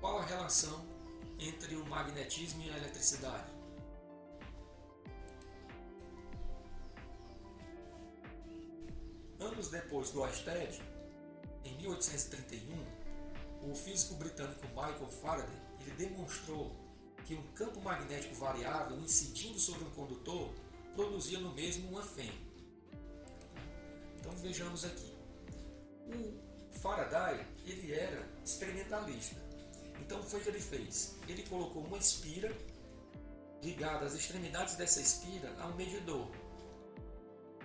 Qual a relação entre o magnetismo e a eletricidade? Anos depois do Oersted, em 1831, o físico britânico Michael Faraday ele demonstrou que um campo magnético variável incidindo sobre um condutor produzia no mesmo uma fêmea. Então vejamos aqui. O Faraday ele era experimentalista. Então foi o que ele fez? Ele colocou uma espira ligada às extremidades dessa espira a um medidor.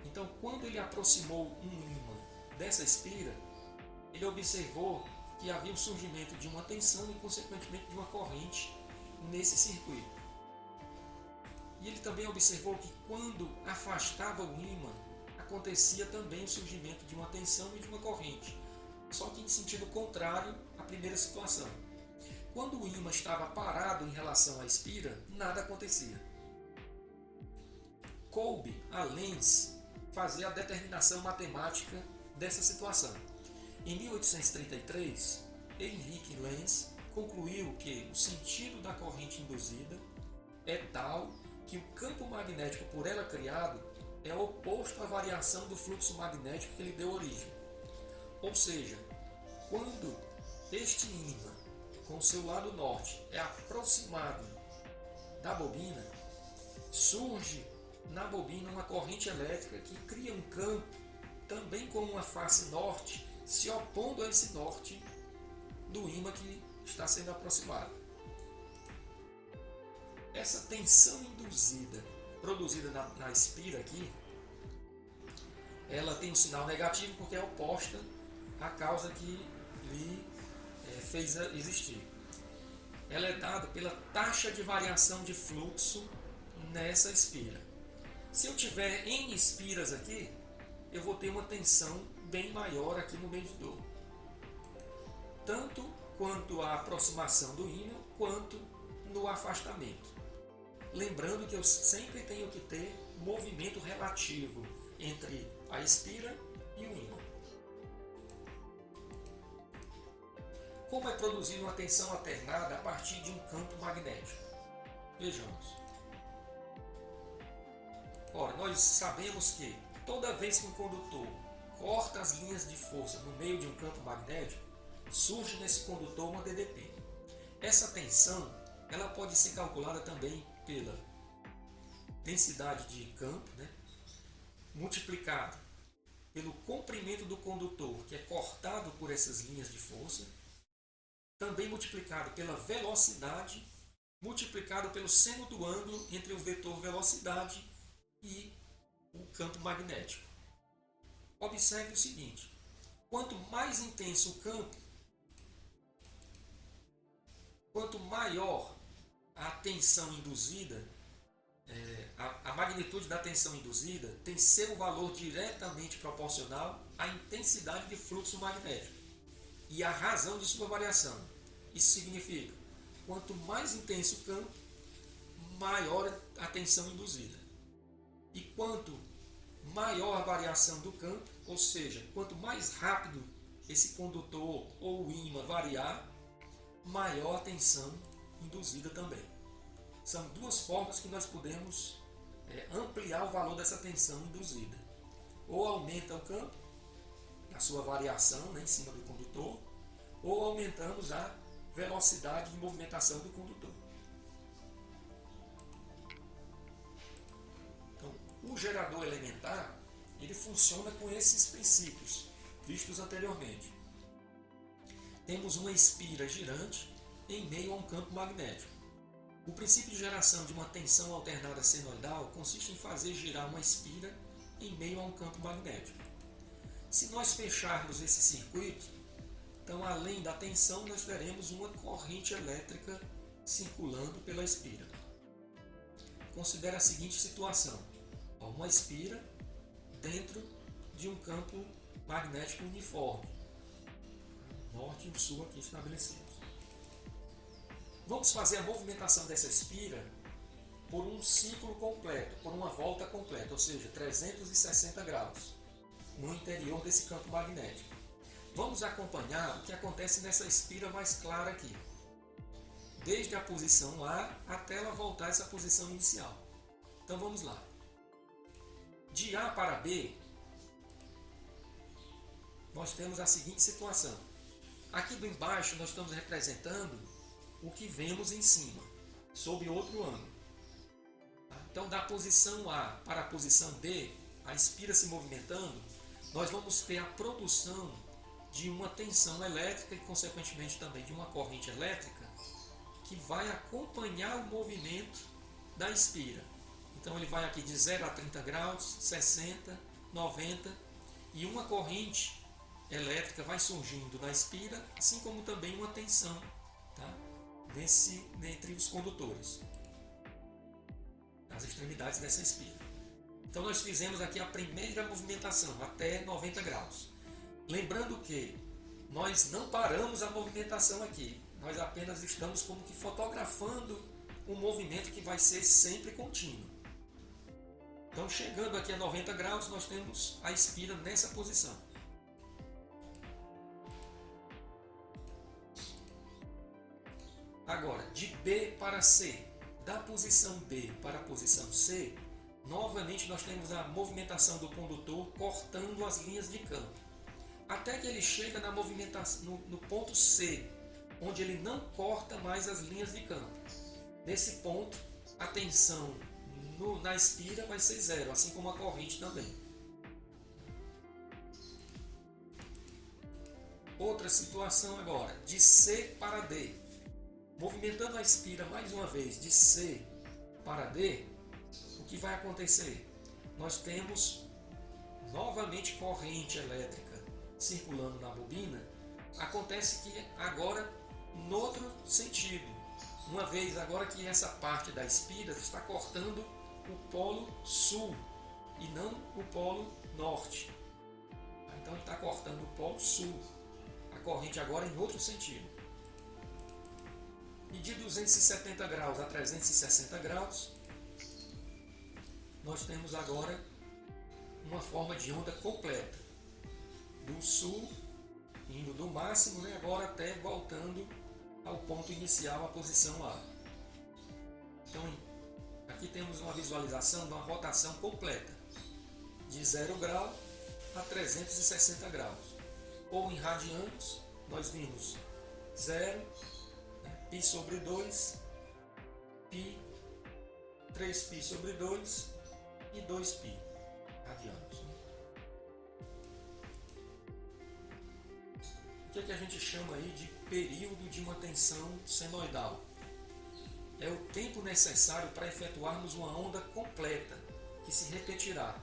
Então quando ele aproximou um ímã dessa espira, ele observou que havia o surgimento de uma tensão e consequentemente de uma corrente nesse circuito. E ele também observou que quando afastava o ímã, acontecia também o surgimento de uma tensão e de uma corrente, só que em sentido contrário à primeira situação. Quando o ímã estava parado em relação à espira, nada acontecia. Coube a Lenz fazer a determinação matemática dessa situação. Em 1833, Henrik Lenz concluiu que o sentido da corrente induzida é tal que o campo magnético por ela criado é oposto à variação do fluxo magnético que lhe deu origem. Ou seja, quando este ímã com seu lado norte é aproximado da bobina, surge na bobina uma corrente elétrica que cria um campo também com uma face norte se opondo a esse norte do ímã que está sendo aproximado. Essa tensão induzida produzida na espira aqui, ela tem um sinal negativo porque é oposta à causa que lhe fez existir. Ela é dada pela taxa de variação de fluxo nessa espira. Se eu tiver N espiras aqui, eu vou ter uma tensão bem maior aqui no medidor. Tanto quanto a aproximação do ímã, quanto no afastamento. Lembrando que eu sempre tenho que ter movimento relativo entre a espira e o ímã. Como é produzida uma tensão alternada a partir de um campo magnético? Vejamos. Ora, nós sabemos que toda vez que um condutor corta as linhas de força no meio de um campo magnético, surge nesse condutor uma DDP. Essa tensão ela pode ser calculada também pela densidade de campo, multiplicado pelo comprimento do condutor, que é cortado por essas linhas de força, também multiplicado pela velocidade, multiplicado pelo seno do ângulo entre o vetor velocidade e o campo magnético. Observe o seguinte: quanto mais intenso o campo, quanto maior a tensão induzida, a magnitude da tensão induzida tem seu valor diretamente proporcional à intensidade de fluxo magnético e à razão de sua variação. Isso significa, quanto mais intenso o campo, maior a tensão induzida. E quanto maior a variação do campo, ou seja, quanto mais rápido esse condutor ou o ímã variar, maior a tensão induzida também. São duas formas que nós podemos ampliar o valor dessa tensão induzida. Ou aumenta o campo, a sua variação em cima do condutor, ou aumentamos a velocidade de movimentação do condutor. Então, o gerador elementar ele funciona com esses princípios vistos anteriormente. Temos uma espira girante em meio a um campo magnético. O princípio de geração de uma tensão alternada senoidal consiste em fazer girar uma espira em meio a um campo magnético. Se nós fecharmos esse circuito, então além da tensão nós teremos uma corrente elétrica circulando pela espira. Considere a seguinte situação: uma espira dentro de um campo magnético uniforme, norte e sul aqui estabelecidos. Vamos fazer a movimentação dessa espira por um ciclo completo, por uma volta completa, ou seja, 360 graus, no interior desse campo magnético. Vamos acompanhar o que acontece nessa espira mais clara aqui. desde a posição A até ela voltar a essa posição inicial. Então vamos lá. De A para B, nós temos a seguinte situação. Aqui do embaixo nós estamos representando o que vemos em cima, sob outro ângulo. Então da posição A para a posição B, a espira se movimentando, nós vamos ter a produção de uma tensão elétrica e consequentemente também de uma corrente elétrica que vai acompanhar o movimento da espira. Então ele vai aqui de 0 a 30 graus, 60, 90 e uma corrente elétrica vai surgindo na espira, assim como também uma tensão, tá? Entre os condutores, nas extremidades dessa espira. Então nós fizemos aqui a primeira movimentação até 90 graus. Lembrando que nós não paramos a movimentação aqui, nós apenas estamos como que fotografando um movimento que vai ser sempre contínuo. Então chegando aqui a 90 graus nós temos a espira nessa posição. Agora, de B para C, da posição B para a posição C, novamente nós temos a movimentação do condutor cortando as linhas de campo. Até que ele chega na movimentação, no ponto C, onde ele não corta mais as linhas de campo. Nesse ponto, a tensão na espira vai ser zero, assim como a corrente também. Outra situação agora, de C para D. Movimentando a espira mais uma vez de C para D, o que vai acontecer? Nós temos novamente corrente elétrica circulando na bobina. Acontece que agora no outro sentido, uma vez agora que essa parte da espira está cortando o polo sul e não o polo norte. Então está cortando o polo sul, a corrente agora em outro sentido. E de 270 graus a 360 graus, nós temos agora uma forma de onda completa. Do sul, indo do máximo, né, agora até voltando ao ponto inicial, a posição A. Então, aqui temos uma visualização de uma rotação completa, de 0 grau a 360 graus. Ou em radianos, nós vimos 0, π sobre 2, π, 3π sobre 2 e 2π radianos. O que a gente chama aí de período de uma tensão senoidal? É o tempo necessário para efetuarmos uma onda completa, que se repetirá.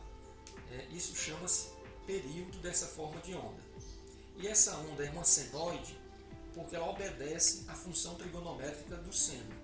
Isso chama-se período dessa forma de onda. E essa onda é uma senoide porque ela obedece à função trigonométrica do seno.